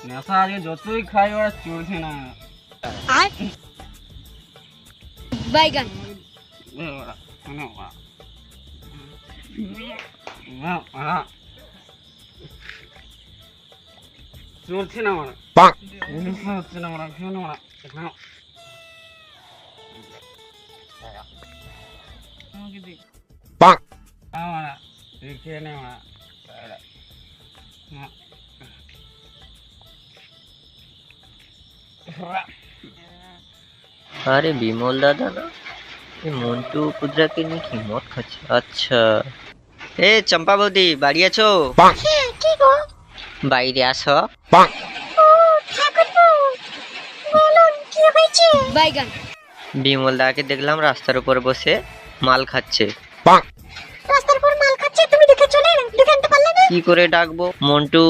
নেশা আজকে যতই খাই ওরা চলছে না। আর বাইগান চলছে না ওরা, হচ্ছে না ওরা, খেয়ে না ওরা, খেয়ে নে ওরা। আরে বিমল দাদা না, এই মন্টু কুদ্রাকে নিয়ে কি মদ খাচ্ছে? আচ্ছা, এ চম্পা বৌদি বাড়ি আছো? কি গো? বাইরে আসো। বলুন কি হয়েছে? বাইগান বিমল দাকে দেখলাম রাস্তার উপর বসে মাল খাচ্ছে। রাস্তার উপর মাল খাচ্ছে, তুমি দেখে চলে দেখে আনতে পারলে না? কি করে ডাকবো? মন্টু